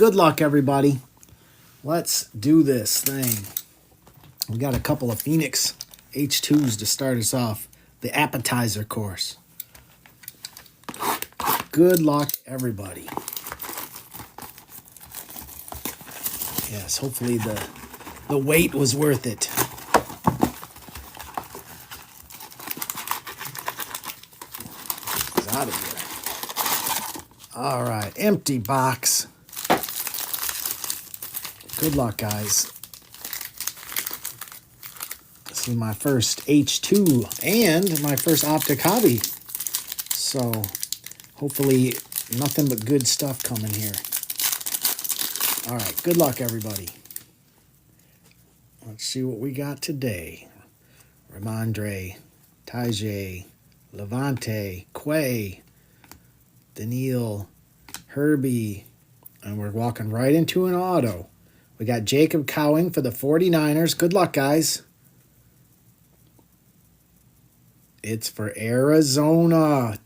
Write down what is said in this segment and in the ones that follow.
Good luck, everybody. Let's do this thing. We got a couple of Phoenix H2s to start us off. The appetizer course. Good luck, everybody. Yes, hopefully the wait was worth it. He's out of here. All right, empty box. Good luck, guys. This is my first H2 and my first Optic hobby. So hopefully nothing but good stuff coming here. All right, good luck, everybody. Let's see what we got today. Ramondre, Tajay, Levante, Quay, Daniil, Herbie, and we're walking right into an auto. We got Jacob Cowing for the 49ers. Good luck, guys. It's for Arizona.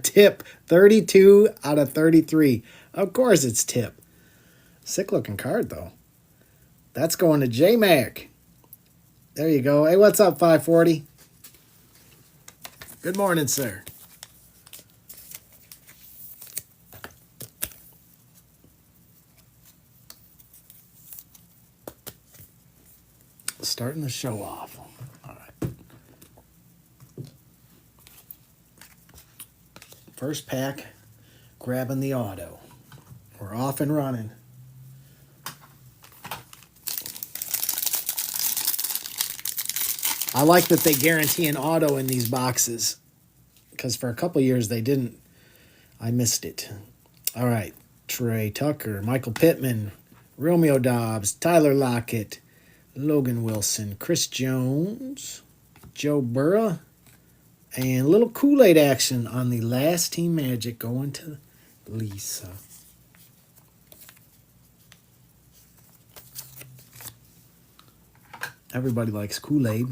Tip, 32 out of 33. Of course it's Tip. Sick looking card, though. That's going to J-Mac. There you go. Hey, what's up, 540? Good morning, sir. Starting the show off. All right. First pack, grabbing the auto. We're off and running. I like that they guarantee an auto in these boxes, because for a couple years they didn't. I missed it. All right. Trey Tucker, Michael Pittman, Romeo Dobbs, Tyler Lockett, Logan Wilson, Chris Jones, Joe Burrow, and a little Kool-Aid action on the last team Magic going to Lisa. Everybody likes Kool-Aid.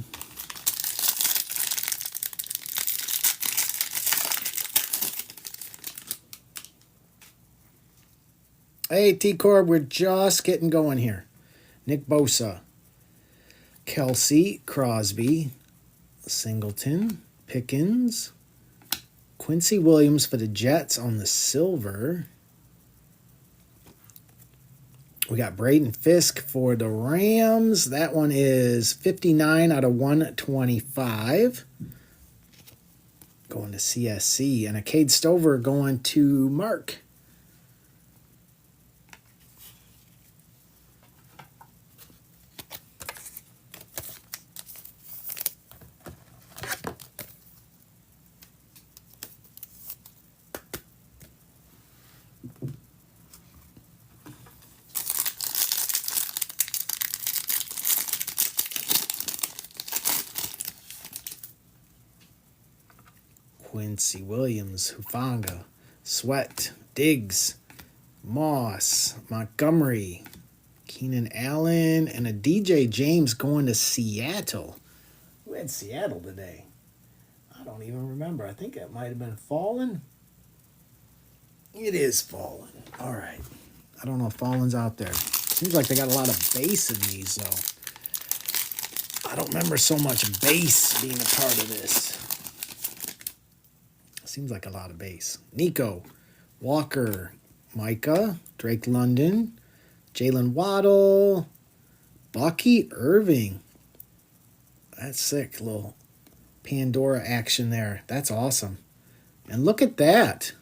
Hey, T-Corb, we're just getting going here. Nick Bosa, Kelsey, Crosby, Singleton, Pickens, Quincy Williams for the Jets on the silver. We got Braden Fisk for the Rams. That one is 59 out of 125. Going to CSC. And a Cade Stover going to Mark. Quincy Williams, Hufanga, Sweat, Diggs, Moss, Montgomery, Keenan Allen, and a DJ James going to Seattle. Who had Seattle today? I don't even remember. I think it might have been Fallen. It is Fallen. All right. I don't know if Fallen's out there. Seems like they got a lot of base in these, though. I don't remember so much base being a part of this. Seems like a lot of base. Nico, Walker, Micah, Drake London, Jalen Waddle, Bucky Irving. That's sick. Little Pandora action there. That's awesome. And look at that.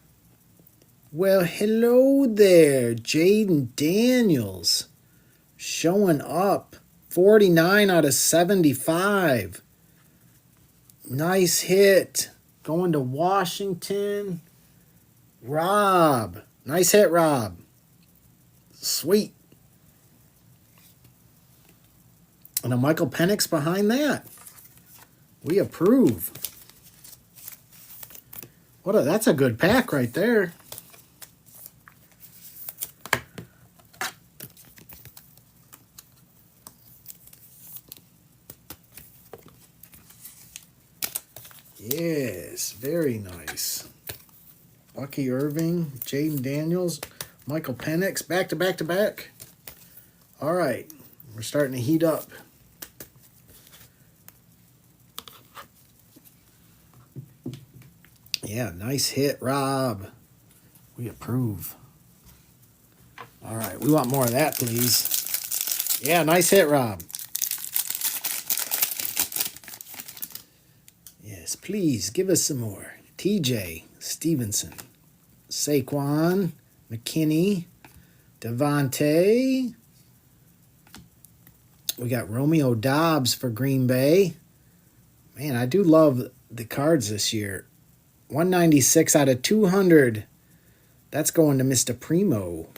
Well, hello there. Jaden Daniels showing up. 49 out of 75. Nice hit. Going to Washington. Rob. Nice hit, Rob. Sweet. And a Michael Penix behind that. We approve. That's a good pack right there. Yes, very nice. Bucky Irving, Jaden Daniels, Michael Penix, back to back to back. All right, we're starting to heat up. Yeah, nice hit, Rob. We approve. All right, we want more of that, please. Yeah, nice hit, Rob. Yes, please give us some more. TJ Stevenson, Saquon, McKinney, Devontae. We got Romeo Dobbs for Green Bay. Man, I do love the cards this year. 196 out of 200. That's going to Mr. Primo.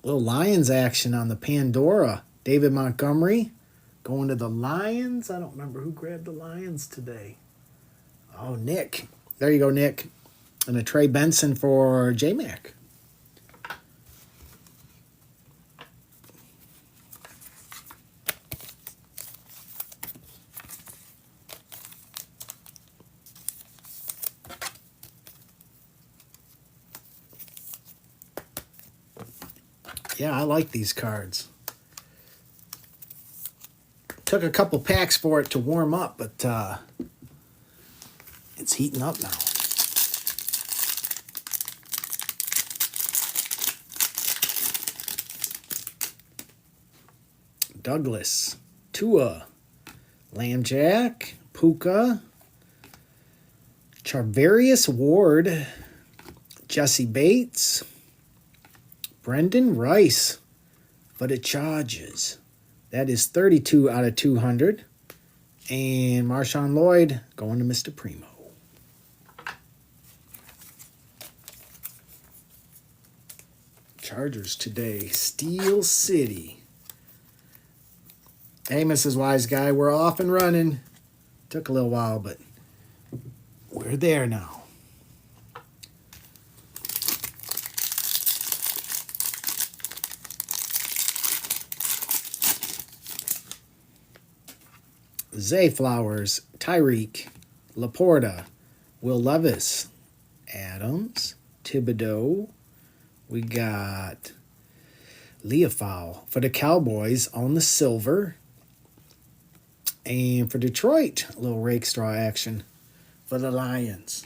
Little Lions action on the Pandora. David Montgomery going to the Lions. I don't remember who grabbed the Lions today. Oh, Nick. There you go, Nick. And a Trey Benson for J-Mac. Yeah, I like these cards. Took a couple packs for it to warm up, but it's heating up now. Douglas, Tua, Lambjack, Puka, Charvarius Ward, Jesse Bates, Brendan Rice for the Chargers. That is 32 out of 200. And Marshawn Lloyd going to Mr. Primo. Chargers today, Steel City. Hey, Mrs. Wise Guy, we're off and running. Took a little while, but we're there now. Zay Flowers, Tyreek, Laporta, Will Levis, Adams, Thibodeau. We got Leofow for the Cowboys on the silver. And for Detroit, a little rake straw action for the Lions.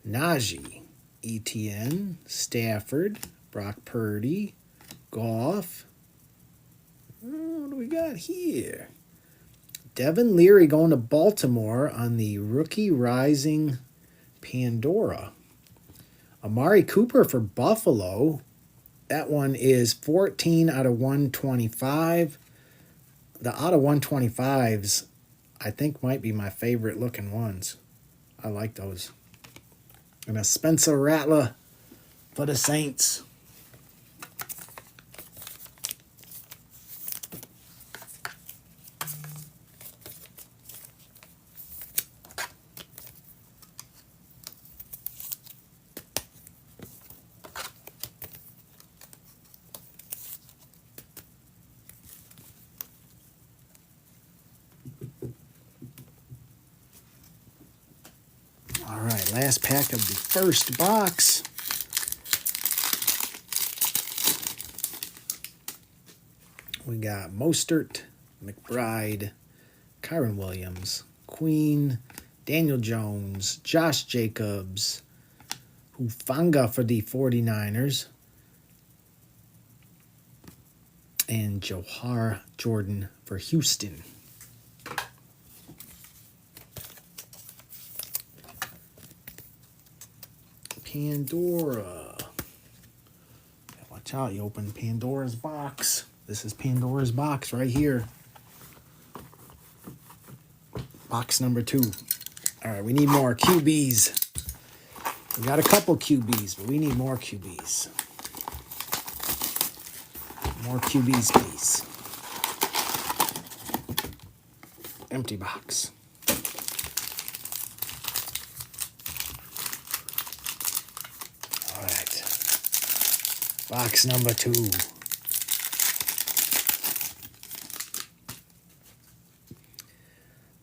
Najee, Etienne, Stafford, Brock Purdy, Goff. What do we got here? Devin Leary going to Baltimore on the Rookie Rising Pandora. Amari Cooper for Buffalo. That one is 14 out of 125. The out of 125s, I think, might be my favorite looking ones. I like those. And a Spencer Rattler for the Saints. All right, last pack of the first box. We got Mostert, McBride, Kyron Williams, Queen, Daniel Jones, Josh Jacobs, Hufanga for the 49ers, and Johar Jordan for Houston. Pandora. Watch out, you open Pandora's box. This is Pandora's box right here. Box number 2. All right, we need more QBs. We got a couple QBs, but we need more QBs. More QBs, please. Empty box. All right. Box number 2.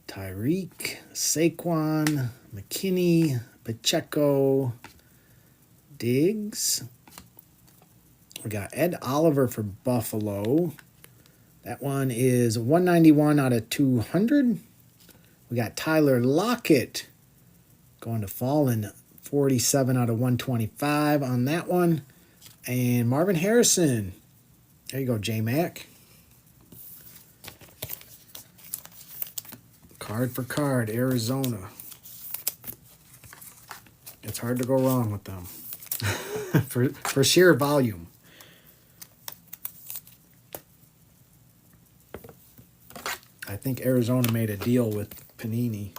Tyreek, Saquon, McKinney, Pacheco, Diggs. We got Ed Oliver for Buffalo. That one is 191 out of 200. We got Tyler Lockett going to Fallen, 47 out of 125 on that one. And Marvin Harrison. There you go, J-Mac. Card for card, Arizona. It's hard to go wrong with them. for sheer volume. I think Arizona made a deal with Panini.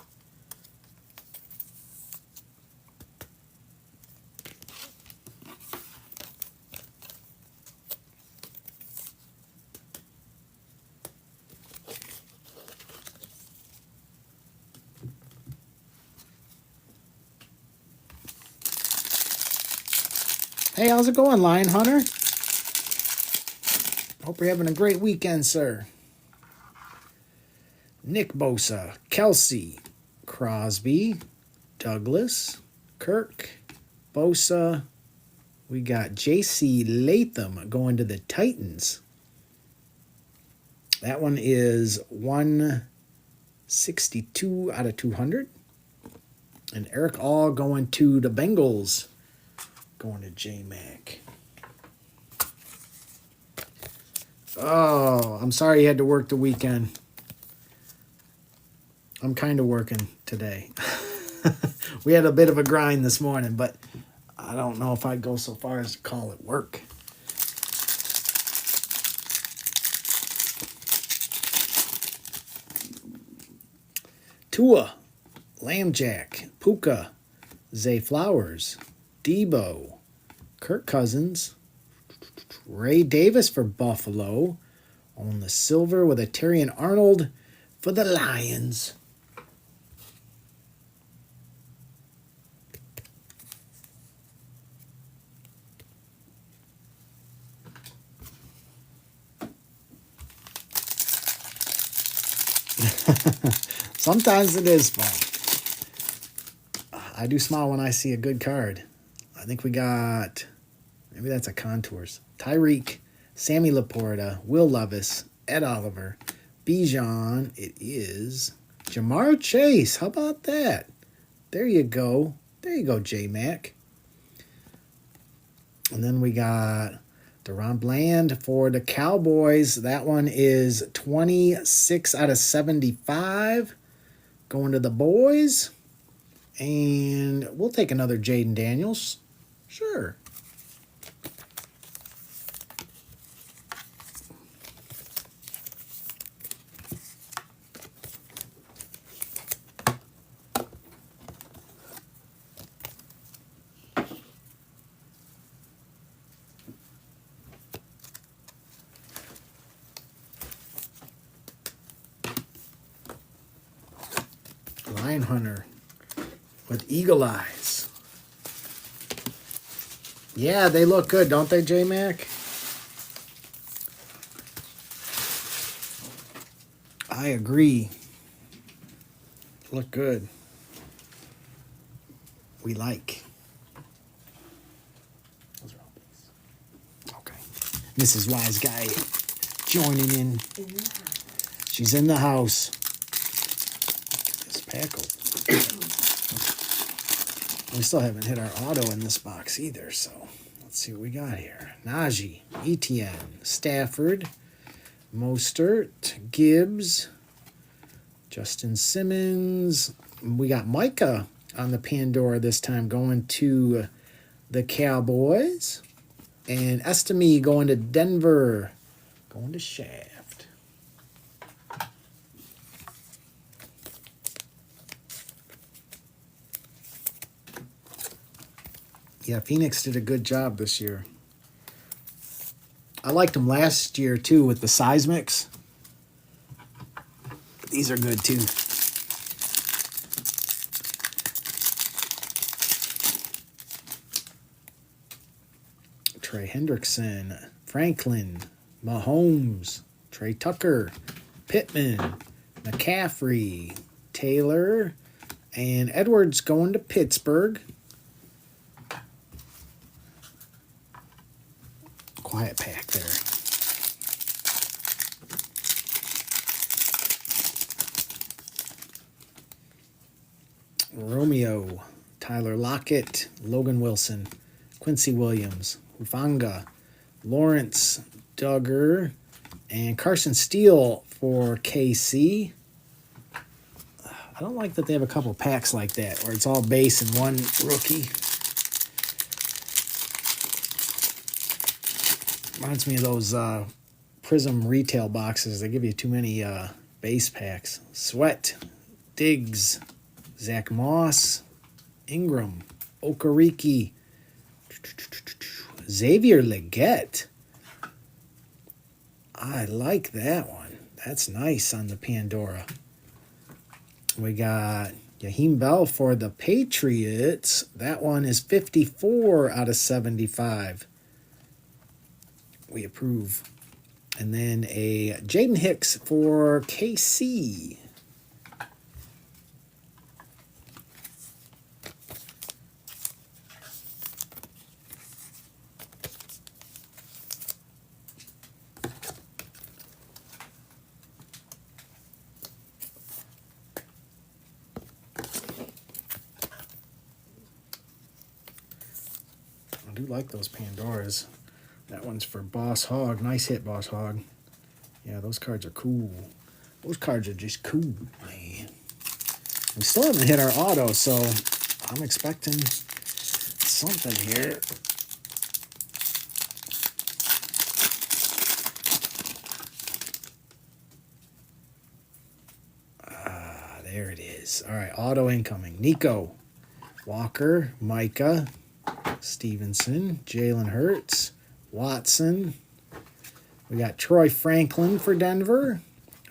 Hey, how's it going, Lion Hunter? Hope you're having a great weekend, sir. Nick Bosa, Kelsey, Crosby, Douglas, Kirk, Bosa. We got J.C. Latham going to the Titans. That one is 162 out of 200. And Eric All going to the Bengals. Going to J-Mac. Oh, I'm sorry you had to work the weekend. I'm kind of working today. We had a bit of a grind this morning, but I don't know if I'd go so far as to call it work. Tua, Lambjack, Puka, Zay Flowers, Debo, Kirk Cousins, Ray Davis for Buffalo, on the silver with a Terrion Arnold for the Lions. Sometimes it is fun. I do smile when I see a good card. I think we got, maybe that's a Contours. Tyreek, Sammy Laporta, Will Levis, Ed Oliver, Bijan. It is Jamar Chase. How about that? There you go. There you go, J-Mac. And then we got Deron Bland for the Cowboys. That one is 26 out of 75. Going to the boys. And we'll take another Jaden Daniels. Sure. Lion Hunter with eagle eyes. Yeah, they look good, don't they, J-Mac? I agree. Look good. We like. Okay. Mrs. Wise Guy joining in. She's in the house. This pack open. We still haven't hit our auto in this box either, so let's see what we got here. Najee, Etienne, Stafford, Mostert, Gibbs, Justin Simmons. We got Micah on the Pandora this time going to the Cowboys. And Estime going to Denver, going to Shaft. Yeah, Phoenix did a good job this year. I liked them last year, too, with the Seismics. These are good, too. Trey Hendrickson, Franklin, Mahomes, Trey Tucker, Pittman, McCaffrey, Taylor, and Edwards going to Pittsburgh. Quiet pack there. Romeo, Tyler Lockett, Logan Wilson, Quincy Williams, Hufanga, Lawrence Duggar, and Carson Steele for KC. I don't like that they have a couple packs like that, where it's all base and one rookie. Reminds me of those Prism retail boxes. They give you too many base packs. Sweat, Diggs, Zach Moss, Ingram, Okereke, Xavier Legette. I like that one. That's nice on the Pandora. We got Yaheem Bell for the Patriots. That one is 54 out of 75. We approve. And then a Jaden Hicks for KC. I do like those Pandoras. That one's for Boss Hog. Nice hit, Boss Hog. Yeah, those cards are cool. Those cards are just cool, man. We still haven't hit our auto, so I'm expecting something here. There it is. All right, auto incoming. Nico, Walker, Micah, Stevenson, Jalen Hurts, Watson. We got Troy Franklin for Denver.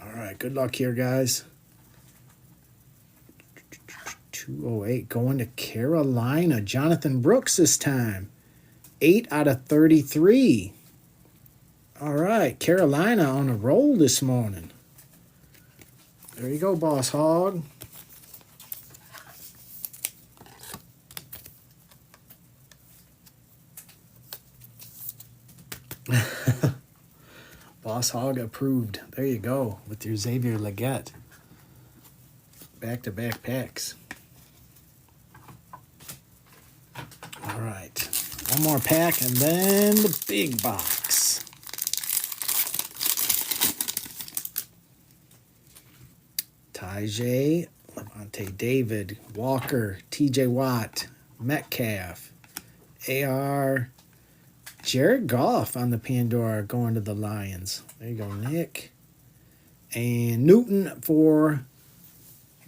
All right, good luck here, guys. 208 going to Carolina. Jonathan Brooks this time. 8 out of 33. All right, Carolina on a roll this morning. There you go, Boss Hog. Boss Hog approved. There you go with your Xavier Legette. Back-to-back packs. All right. One more pack and then the big box. Tajay, Levante David, Walker, TJ Watt, Metcalf, AR, Jared Goff on the Pandora going to the Lions. There you go, Nick. And Newton for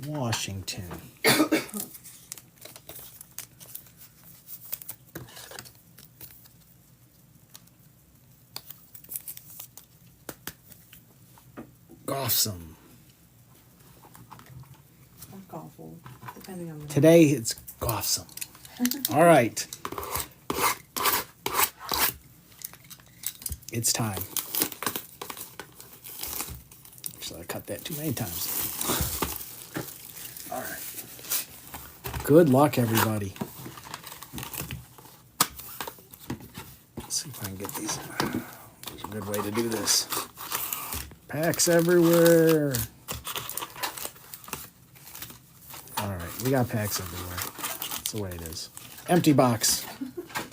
Washington. Goffsome. Awful, depending on the Today it's Goffsome. All right. It's time. Actually, I cut that too many times. All right. Good luck, everybody. Let's see if I can get these. There's a good way to do this. Packs everywhere. All right, we got packs everywhere. That's the way it is. Empty box.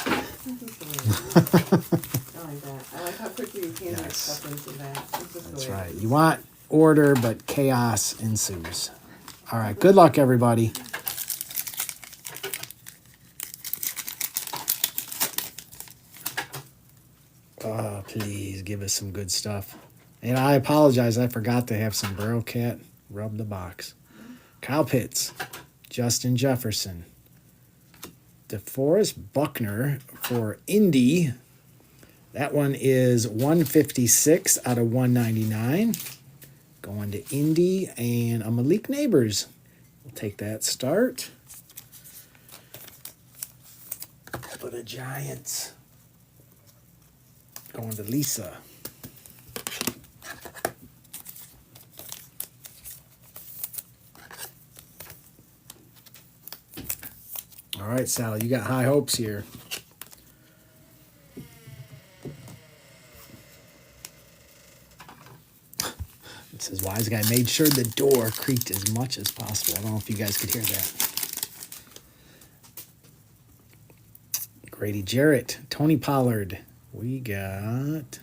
I like that. I like how quickly you can get Yes. stuff into that. It's just That's the way right. it is. You want order, but chaos ensues. All right, good luck, everybody. Oh, please give us some good stuff. And I apologize, I forgot to have some Burrow Cat rub the box. Kyle Pitts, Justin Jefferson, DeForest Buckner for Indy. That one is 156 out of 199. Going to Indy, and a Malik Neighbors. We'll take that start. For the Giants. Going to Lisa. All right, Sal, you got high hopes here. It says, wise guy made sure the door creaked as much as possible. I don't know if you guys could hear that. Grady Jarrett, Tony Pollard. We got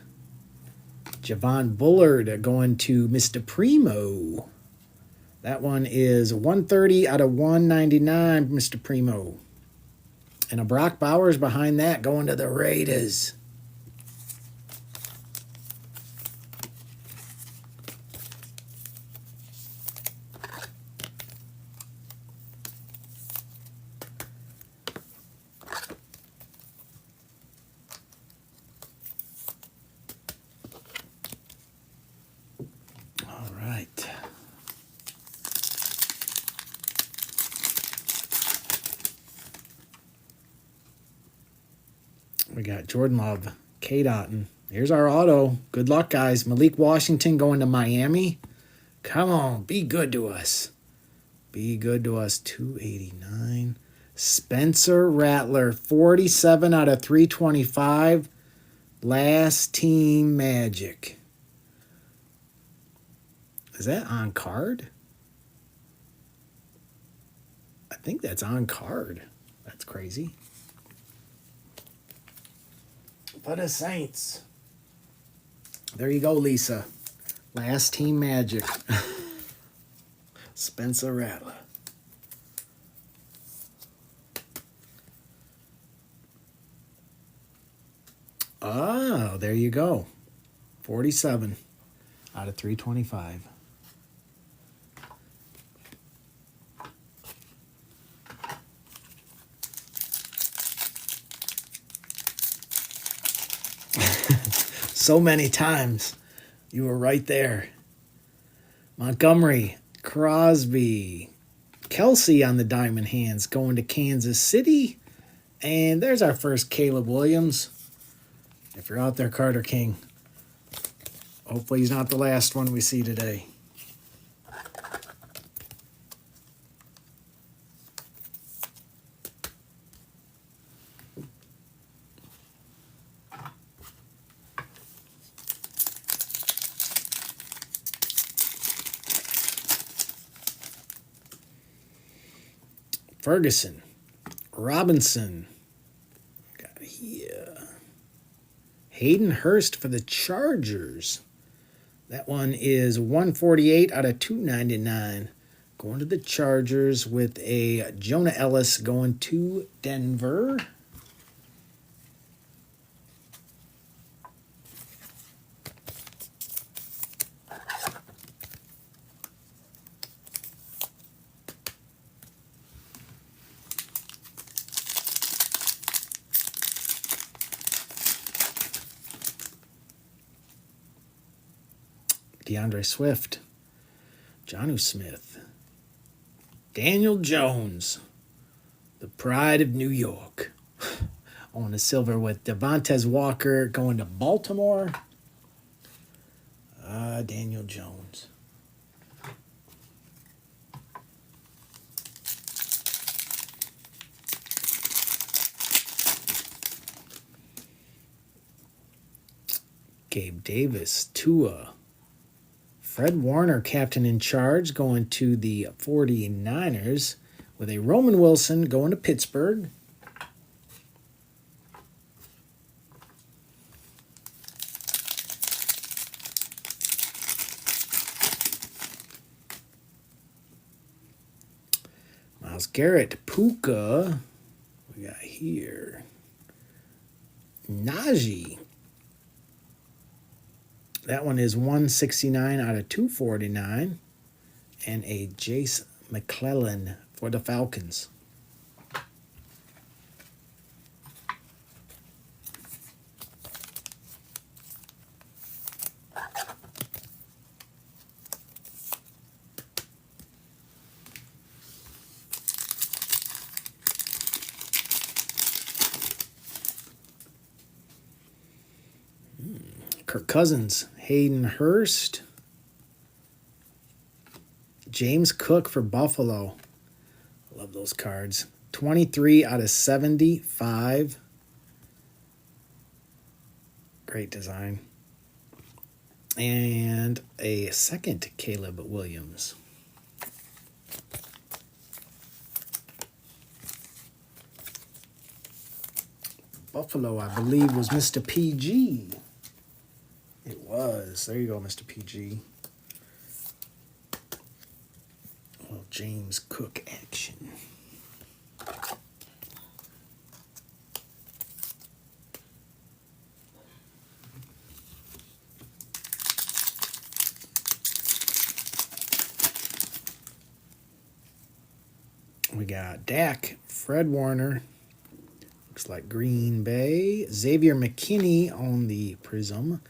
Javon Bullard going to Mr. Primo. That one is 130 out of 199, Mr. Primo. And a Brock Bowers behind that going to the Raiders. All right. We got Jordan Love, K. Dotton. Here's our auto. Good luck, guys. Malik Washington going to Miami. Come on, be good to us. Be good to us. 289. Spencer Rattler, 47 out of 325. Last Team Magic. Is that on card? I think that's on card. That's crazy. For the Saints. There you go, Lisa. Last Team Magic. Spencer Rattler. Oh, there you go. 47 out of 325. So many times. You were right there. Montgomery, Crosby, Kelsey on the diamond hands going to Kansas City. And there's our first Caleb Williams. If you're out there, Carter King, hopefully he's not the last one we see today. Ferguson, Robinson, got here. Hayden Hurst for the Chargers. That one is 148 out of 299. Going to the Chargers with a Jonah Ellis going to Denver. DeAndre Swift, Jonnu Smith, Daniel Jones, the pride of New York. On the silver with Devontae Walker going to Baltimore. Daniel Jones. Gabe Davis, Tua. Fred Warner, captain in charge, going to the 49ers with a Roman Wilson going to Pittsburgh. Myles Garrett, Puka. We got here. Najee. That one is 169 out of 249. And a Jace McClellan for the Falcons. Kirk Cousins, Hayden Hurst, James Cook for Buffalo. Love those cards. 23 out of 75. Great design. And a second Caleb Williams. Buffalo, I believe, was Mr. PG. It was. There you go, Mr. PG. Well, James Cook action. We got Dak, Fred Warner, looks like Green Bay, Xavier McKinney on the Prism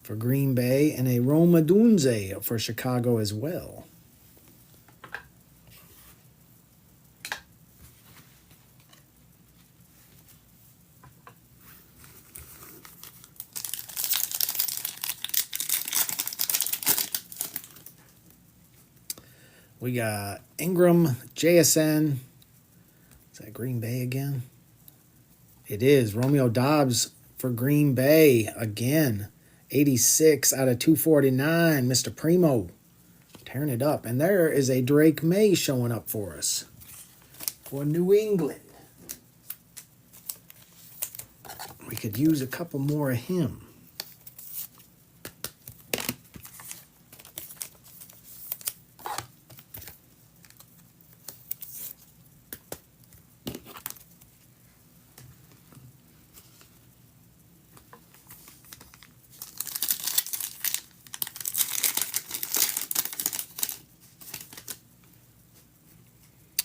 for Green Bay, and a Roma Dunze for Chicago as well. We got Ingram, JSN. Is that Green Bay again? It is. Romeo Dobbs for Green Bay again. 86 out of 249. Mr. Primo tearing it up. And there is a Drake May showing up for us for New England. We could use a couple more of him.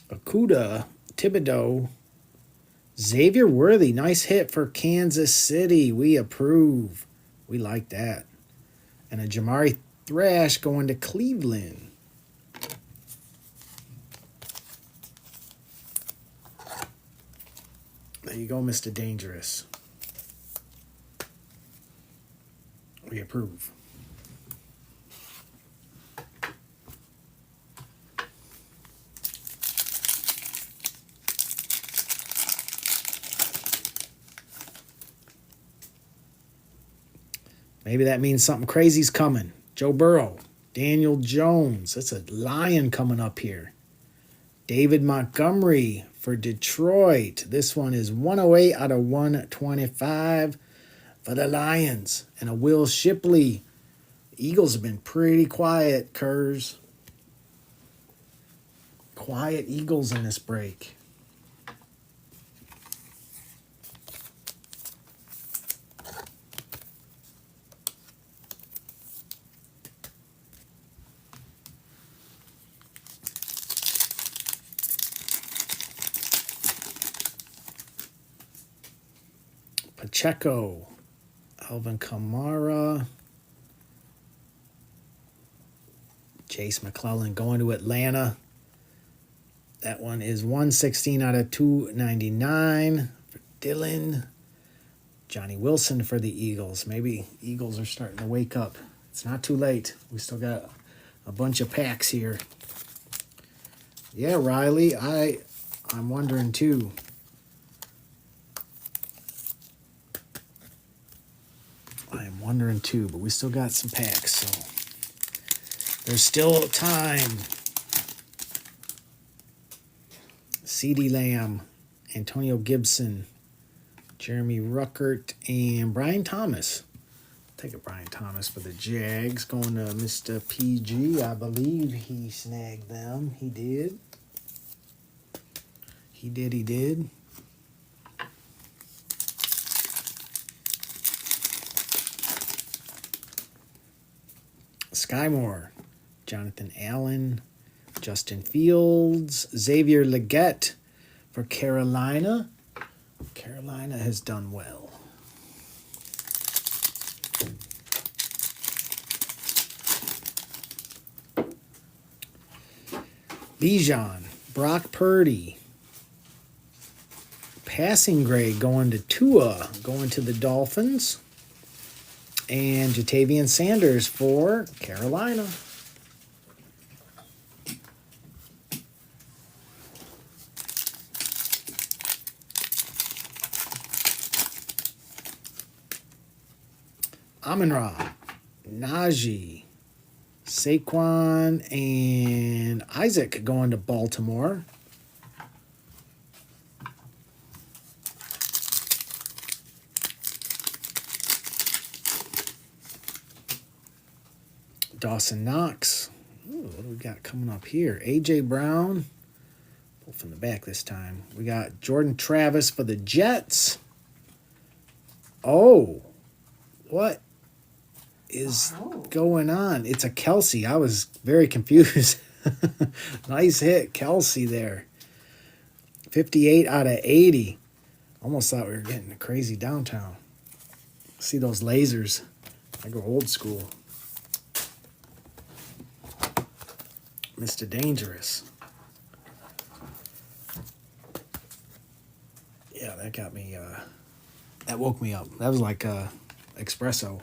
Okudah, Thibodeau, Xavier Worthy, nice hit for Kansas City. We approve. We like that. And a Jamari Thrash going to Cleveland. There you go, Mr. Dangerous. We approve. Maybe that means something crazy's coming. Joe Burrow, Daniel Jones. That's a lion coming up here. David Montgomery for Detroit. This one is 108 out of 125 for the Lions. And a Will Shipley. Eagles have been pretty quiet, Kurz. Quiet Eagles in this break. Pacheco, Alvin Kamara, Chase McClellan going to Atlanta. That one is 116 out of 299 for Dylan. Johnny Wilson for the Eagles. Maybe Eagles are starting to wake up. It's not too late. We still got a bunch of packs here. Yeah, Riley, I'm wondering too. I'm wondering too, but we still got some packs, so there's still time. CeeDee Lamb, Antonio Gibson, Jeremy Ruckert, and Brian Thomas. Take a Brian Thomas for the Jags. Going to Mr. PG. I believe he snagged them. He did. He did. Sky Moore, Jonathan Allen, Justin Fields, Xavier Legette for Carolina. Carolina has done well. Bijan, Brock Purdy. Passing grade going to Tua, going to the Dolphins. And Jatavian Sanders for Carolina. Amon-Ra, Najee, Saquon, and Isaac going to Baltimore. Dawson Knox. Ooh, what do we got coming up here? A.J. Brown. Pull from the back this time. We got Jordan Travis for the Jets. Oh, what is going on? It's a Kelsey. I was very confused. Nice hit, Kelsey there. 58 out of 80. Almost thought we were getting a crazy downtown. See those lasers. I go old school. Mr. Dangerous. Yeah, that got me, that woke me up. That was like espresso.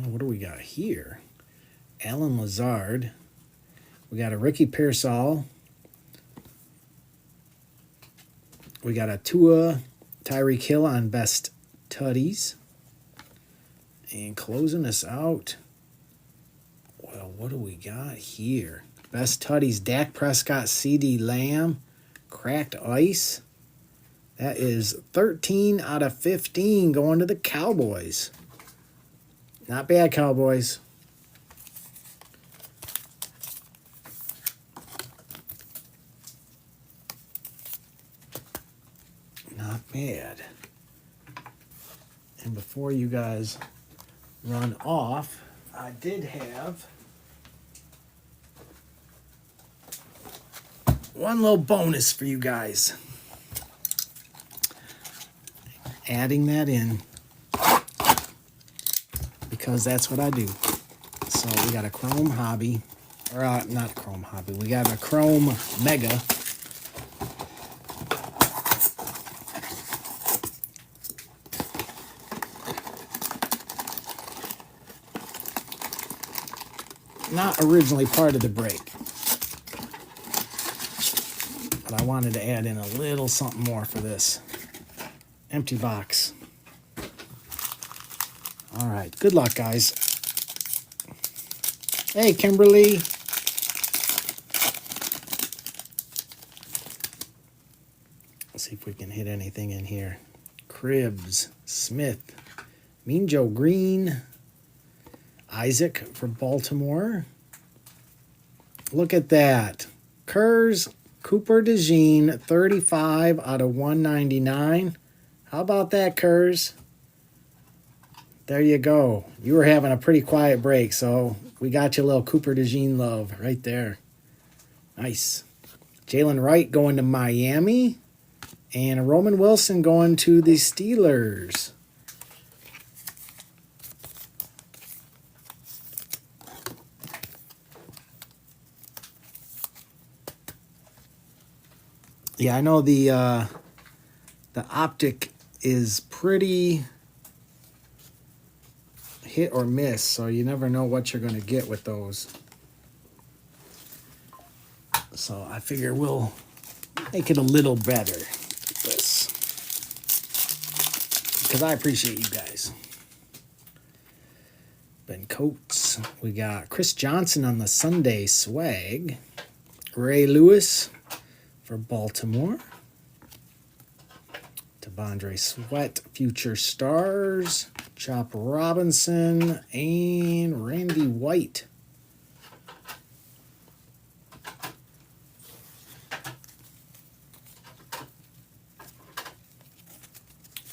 What do we got here? Alan Lazard. We got a Ricky Pearsall. We got a Tua, Tyreek Hill on best tutties. And closing us out, well, what do we got here? Best tutties, Dak Prescott, CeeDee Lamb, cracked ice. That is 13 out of 15 going to the Cowboys. Not bad, Cowboys. Not bad. And before you guys run off, I did have one little bonus for you guys. Adding that in because that's what I do. So we got a Chrome Hobby, or not Chrome Hobby, we got a Chrome Mega. Not originally part of the break, but I wanted to add in a little something more for this empty box. All right, good luck, guys. Hey, Kimberly. Let's see if we can hit anything in here. Cribbs, Smith, Mean Joe Green, Isaac for Baltimore. Look at that. Kurz, Cooper DeJean, 35 out of 199. How about that, Kurz? There you go. You were having a pretty quiet break, so we got you a little Cooper DeJean love right there. Nice. Jalen Wright going to Miami. And Roman Wilson going to the Steelers. Yeah, I know the optic is pretty hit or miss, so you never know what you're going to get with those. So I figure we'll make it a little better, this, because I appreciate you guys. Ben Coates, we got Chris Johnson on the Sunday swag, Ray Lewis for Baltimore, Devondre Sweat, Future Stars, Chop Robinson, and Randy White.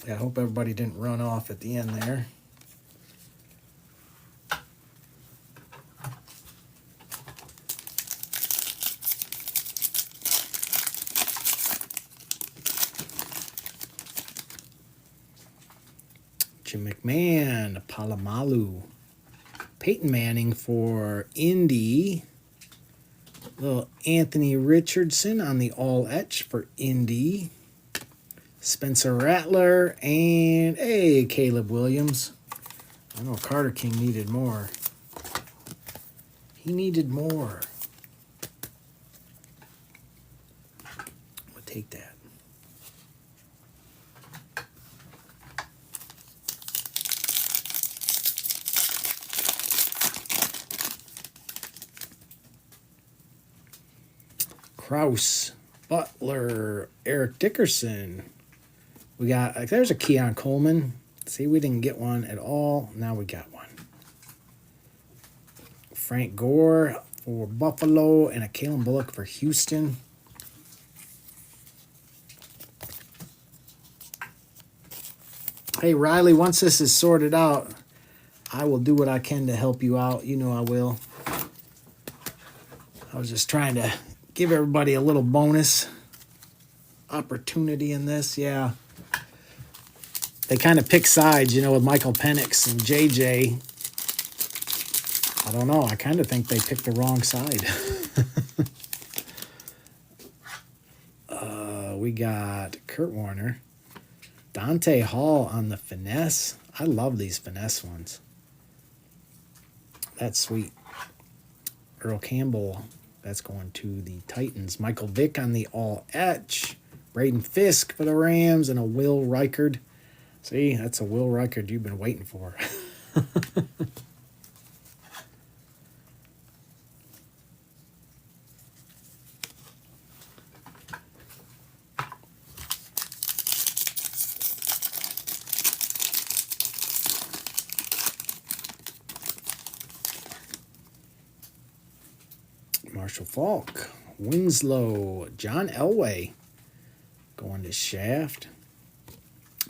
I hope everybody didn't run off at the end there. Jim McMahon, Palomalu, Peyton Manning for Indy. Little Anthony Richardson on the all etch for Indy. Spencer Rattler and Caleb Williams. I know Carter King needed more. He needed more. We'll take that. Kraus, Butler, Eric Dickerson. We got, there's a Keon Coleman. See, we didn't get one at all. Now we got one. Frank Gore for Buffalo and a Kalen Bullock for Houston. Hey, Riley, once this is sorted out, I will do what I can to help you out. You know I will. I was just trying to give everybody a little bonus opportunity in this. Yeah. They kind of pick sides, you know, with Michael Penix and JJ. I don't know. I kind of think they picked the wrong side. We got Kurt Warner. Dante Hall on the finesse. I love these finesse ones. That's sweet. Earl Campbell. That's going to the Titans. Michael Vick on the all etch. Braden Fisk for the Rams and a Will Reichard. See, that's a Will Reichard you've been waiting for. Marshall Falk, Winslow, John Elway going to Shaft.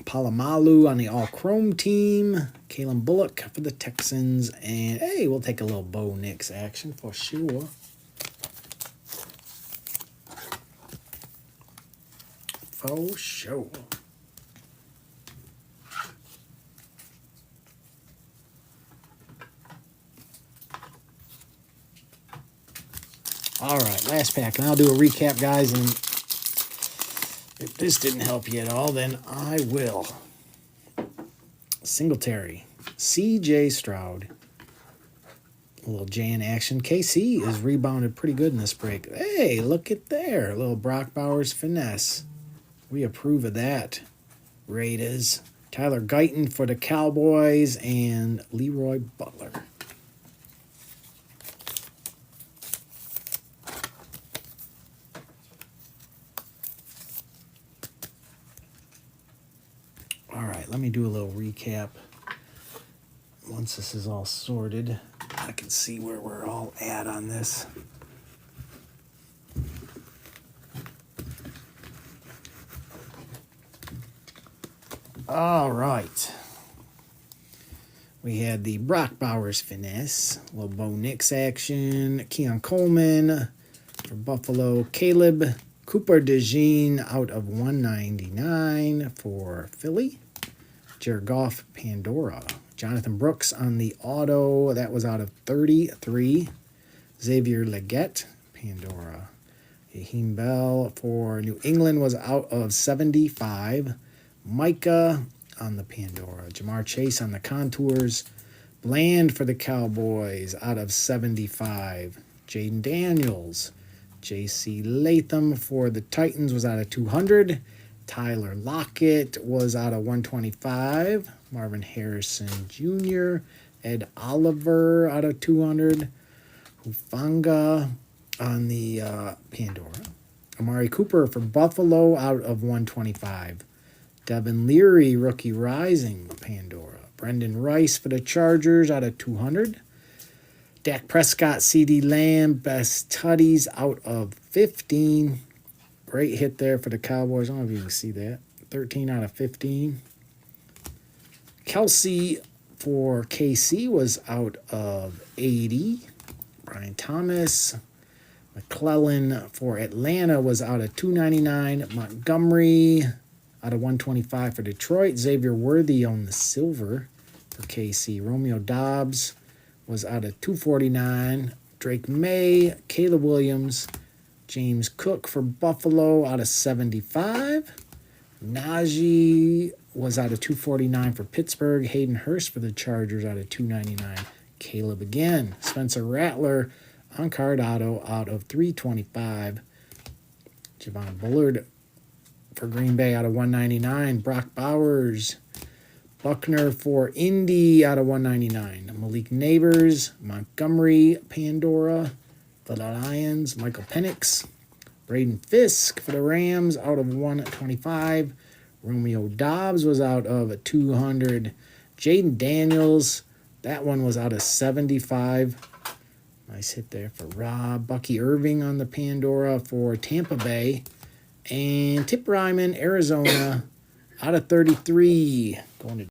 Palomalu on the all-chrome team. Kalen Bullock for the Texans. And, hey, we'll take a little Bo Nix action for sure. For sure. All right, last pack. And I'll do a recap, guys, and if this didn't help you at all, then I will. Singletary. C.J. Stroud. A little Jan action. KC is rebounded pretty good in this break. Hey, look at there. A little Brock Bowers finesse. We approve of that. Raiders. Tyler Guyton for the Cowboys and Leroy Butler. Let me do a little recap. Once this is all sorted, I can see where we're all at on this. All right. We had the Brock Bowers finesse, a little Bo Nix action, Keon Coleman for Buffalo, Caleb Cooper DeJean out of 199 for Philly. Jared Goff, Pandora. Jonathan Brooks on the auto. That was out of 33. Xavier Legette, Pandora. Raheem Bell for New England was out of 75. Micah on the Pandora. Jamar Chase on the contours. Bland for the Cowboys out of 75. Jaden Daniels. J.C. Latham for the Titans was out of 200. Tyler Lockett was out of 125. Marvin Harrison Jr. Ed Oliver out of 200. Hufanga on the Pandora. Amari Cooper for Buffalo out of 125. Devin Leary, rookie rising, Pandora. Brendan Rice for the Chargers out of 200. Dak Prescott, CD Lamb, best tutties out of 15. Great hit there for the Cowboys. I don't know if you can see that. 13 out of 15. Kelsey for KC was out of 80. Brian Thomas. McClellan for Atlanta was out of 299. Montgomery out of 125 for Detroit. Xavier Worthy on the silver for KC. Romeo Dobbs was out of 249. Drake May, Caleb Williams, James Cook for Buffalo out of 75. Najee was out of 249 for Pittsburgh. Hayden Hurst for the Chargers out of 299. Caleb again. Spencer Rattler on card auto out of 325. Javon Bullard for Green Bay out of 199. Brock Bowers. Buckner for Indy out of 199. Malik Neighbors. Montgomery. Pandora for the Lions. Michael Penix. Braden Fisk for the Rams out of 125. Romeo Dobbs was out of 200. Jaden Daniels, that one was out of 75. Nice hit there for Rob. Bucky Irving on the Pandora for Tampa Bay. And Tip Ryman, Arizona, out of 33. Going to